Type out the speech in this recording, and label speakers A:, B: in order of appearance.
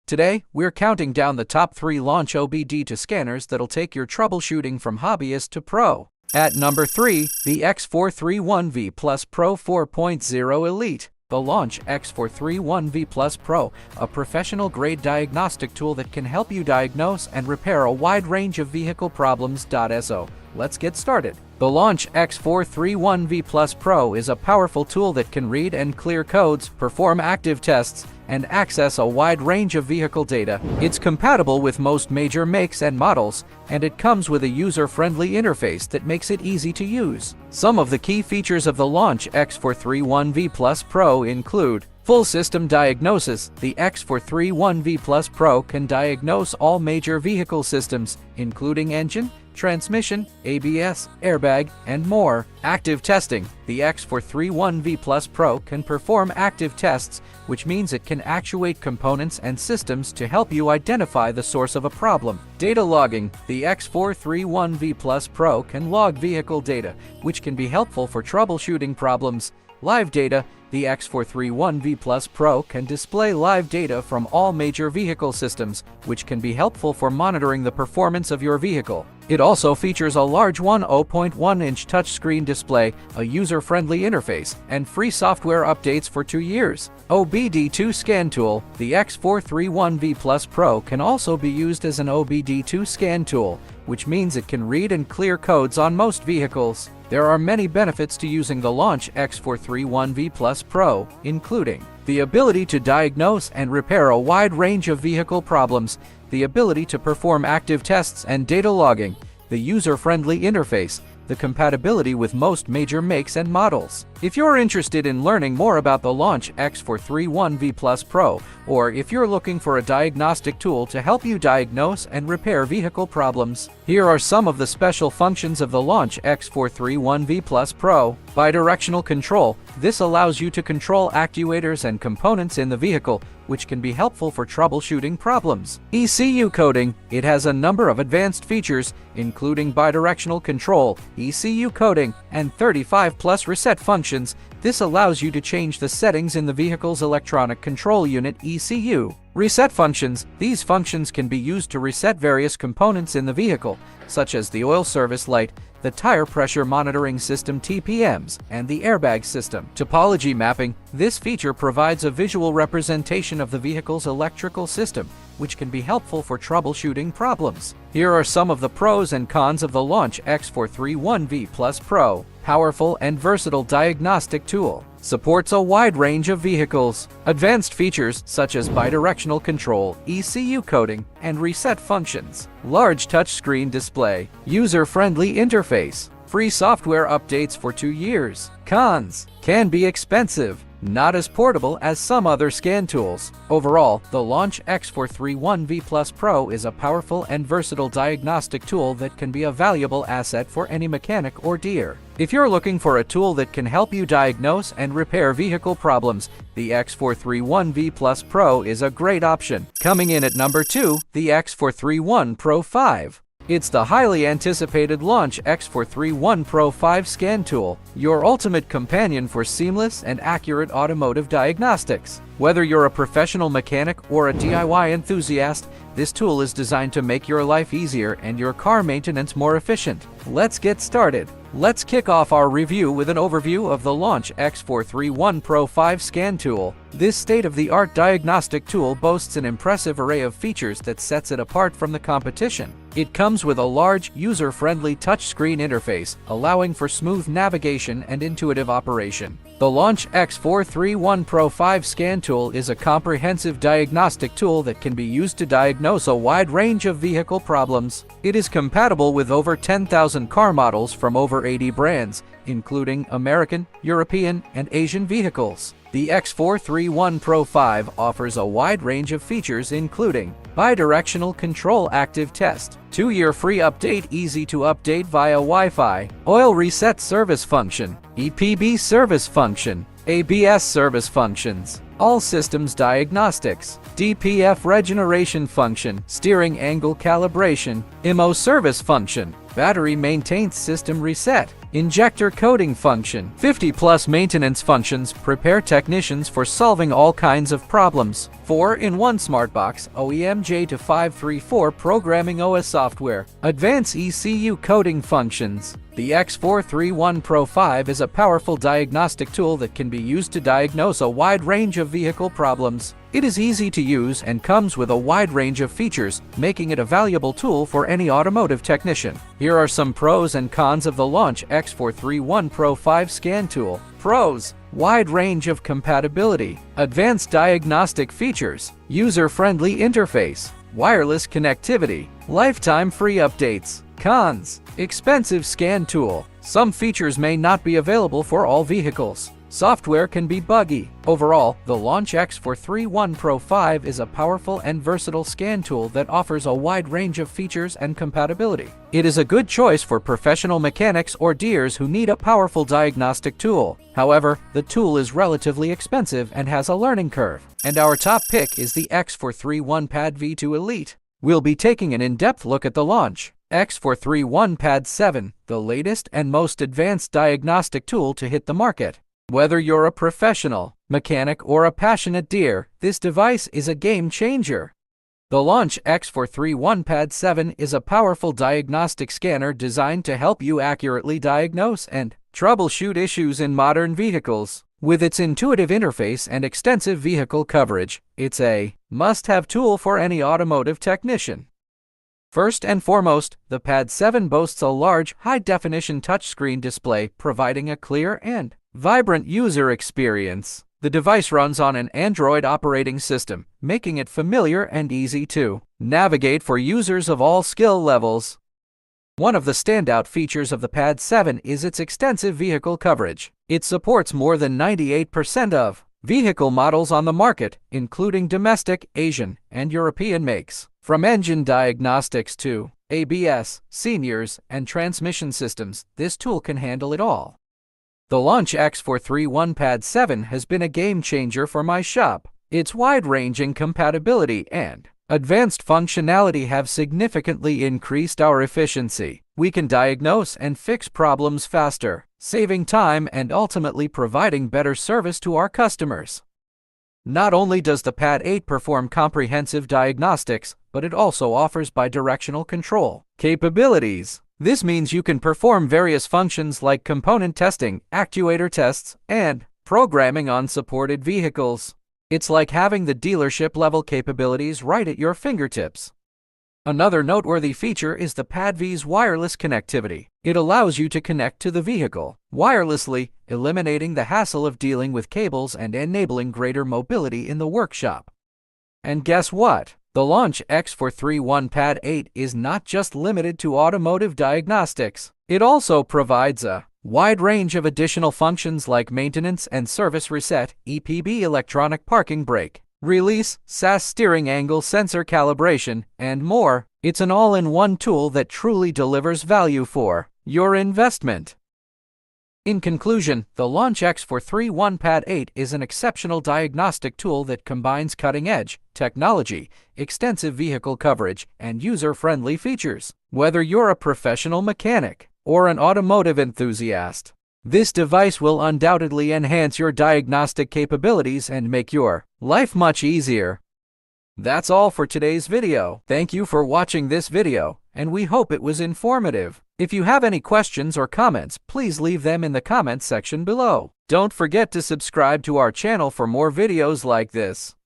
A: Today, we're counting down the top 3 Launch OBD2 scanners that'll take your troubleshooting from hobbyist to pro. At number 3, the X431V Plus Pro 4.0 Elite. The Launch X431V Plus Pro, a professional-grade diagnostic tool that can help you diagnose and repair a wide range of vehicle problems. So, let's get started. The Launch X431V Plus Pro is a powerful tool that can read and clear codes, perform active tests, and access a wide range of vehicle data. It's compatible with most major makes and models, and it comes with a user-friendly interface that makes it easy to use. Some of the key features of the Launch X431V Plus Pro include full system diagnosis. The X431V Plus Pro can diagnose all major vehicle systems, including engine, transmission, ABS, airbag, and more. Active testing. The X431V Plus Pro can perform active tests, which means it can actuate components and systems to help you identify the source of a problem. Data logging. The X431V Plus Pro can log vehicle data, which can be helpful for troubleshooting problems. Live data. The X431V Plus Pro can display live data from all major vehicle systems, which can be helpful for monitoring the performance of your vehicle. It also features a large 1.1-inch touchscreen display, a user-friendly interface, and free software updates for 2 years. OBD2 Scan Tool. The X431V Plus Pro can also be used as an OBD2 scan tool, which means it can read and clear codes on most vehicles. There are many benefits to using the Launch X431V Plus Pro, including the ability to diagnose and repair a wide range of vehicle problems, the ability to perform active tests and data logging, the user-friendly interface, the compatibility with most major makes and models. If you're interested in learning more about the Launch X431V Plus Pro, or if you're looking for a diagnostic tool to help you diagnose and repair vehicle problems, here are some of the special functions of the Launch X431V Plus Pro. Bidirectional control. This allows you to control actuators and components in the vehicle, which can be helpful for troubleshooting problems. ECU coding. It has a number of advanced features, including bidirectional control, ECU coding, and 35+ reset functions. This allows you to change the settings in the vehicle's electronic control unit (ECU). Reset functions. These functions can be used to reset various components in the vehicle, such as the oil service light, the tire pressure monitoring system (TPMs), and the airbag system. Topology mapping. This feature provides a visual representation of the vehicle's electrical system, which can be helpful for troubleshooting problems. Here are some of the pros and cons of the Launch X431V Plus Pro. Powerful and versatile diagnostic tool. Supports a wide range of vehicles. Advanced features such as bidirectional control, ECU coding, and reset functions. Large touchscreen display. User-friendly interface. Free software updates for 2 years. Cons. Can be expensive. Not as portable as some other scan tools. Overall, the Launch X431V Plus Pro is a powerful and versatile diagnostic tool that can be a valuable asset for any mechanic or dealer. If you're looking for a tool that can help you diagnose and repair vehicle problems, the X431V Plus Pro is a great option. Coming in at number 2, the X431 Pro 5. It's the highly anticipated Launch X431 Pro 5 scan tool, your ultimate companion for seamless and accurate automotive diagnostics. Whether you're a professional mechanic or a DIY enthusiast, this tool is designed to make your life easier and your car maintenance more efficient. Let's get started. Let's kick off our review with an overview of the Launch X431 Pro 5 scan tool. This state-of-the-art diagnostic tool boasts an impressive array of features that sets it apart from the competition. It comes with a large, user-friendly touchscreen interface, allowing for smooth navigation and intuitive operation. The Launch X431 Pro 5 scan tool is a comprehensive diagnostic tool that can be used to diagnose a wide range of vehicle problems. It is compatible with over 10,000 car models from over 80 brands, including American, European, and Asian vehicles. The X431 Pro 5 offers a wide range of features including bidirectional control active test, 2-year free update, easy to update via Wi-Fi, oil reset service function, EPB service function, ABS service functions, all systems diagnostics, DPF regeneration function, steering angle calibration, IMO service function, battery maintenance system reset, Injector coding function. 50+ maintenance functions prepare technicians for solving all kinds of problems. 4-in-1 Smartbox OEM J534 programming OS software. Advanced ECU coding functions. The X431 Pro 5 is a powerful diagnostic tool that can be used to diagnose a wide range of vehicle problems. It is easy to use and comes with a wide range of features, making it a valuable tool for any automotive technician. Here are some pros and cons of the Launch X431 Pro 5 scan tool. Pros: wide range of compatibility, advanced diagnostic features, user-friendly interface, wireless connectivity, lifetime free updates. Cons: expensive scan tool. Some features may not be available for all vehicles. Software can be buggy. Overall, the Launch X431 Pro 5 is a powerful and versatile scan tool that offers a wide range of features and compatibility. It is a good choice for professional mechanics or deers who need a powerful diagnostic tool. However, the tool is relatively expensive and has a learning curve. And our top pick is the X431 PAD V2 Elite. We'll be taking an in-depth look at the Launch X431 PAD VII, the latest and most advanced diagnostic tool to hit the market. Whether you're a professional, mechanic, or a passionate deer, this device is a game changer. The Launch X431 PAD VII is a powerful diagnostic scanner designed to help you accurately diagnose and troubleshoot issues in modern vehicles. With its intuitive interface and extensive vehicle coverage, it's a must-have tool for any automotive technician. First and foremost, the PAD VII boasts a large, high-definition touchscreen display providing a clear and vibrant user experience. The device runs on an Android operating system, making it familiar and easy to navigate for users of all skill levels. One of the standout features of the PAD VII is its extensive vehicle coverage. It supports more than 98% of vehicle models on the market, including domestic, Asian, and European makes. From engine diagnostics to ABS, seniors, and transmission systems, this tool can handle it all. The Launch X431 PAD VII has been a game changer for my shop. Its wide-ranging compatibility and advanced functionality have significantly increased our efficiency. We can diagnose and fix problems faster, saving time and ultimately providing better service to our customers. Not only does the PAD VIII perform comprehensive diagnostics, but it also offers bidirectional control capabilities. This means you can perform various functions like component testing, actuator tests, and programming on supported vehicles. It's like having the dealership-level capabilities right at your fingertips. Another noteworthy feature is the PAD VII's wireless connectivity. It allows you to connect to the vehicle wirelessly, eliminating the hassle of dealing with cables and enabling greater mobility in the workshop. And guess what? The Launch X431 PAD VIII is not just limited to automotive diagnostics. It also provides a wide range of additional functions like maintenance and service reset, EPB electronic parking brake release, SAS steering angle sensor calibration, and more. It's an all-in-one tool that truly delivers value for your investment. In conclusion, the Launch X431 PAD VIII is an exceptional diagnostic tool that combines cutting-edge technology, extensive vehicle coverage, and user-friendly features. Whether you're a professional mechanic or an automotive enthusiast, this device will undoubtedly enhance your diagnostic capabilities and make your life much easier. That's all for today's video. Thank you for watching this video, and we hope it was informative. If you have any questions or comments, please leave them in the comments section below. Don't forget to subscribe to our channel for more videos like this.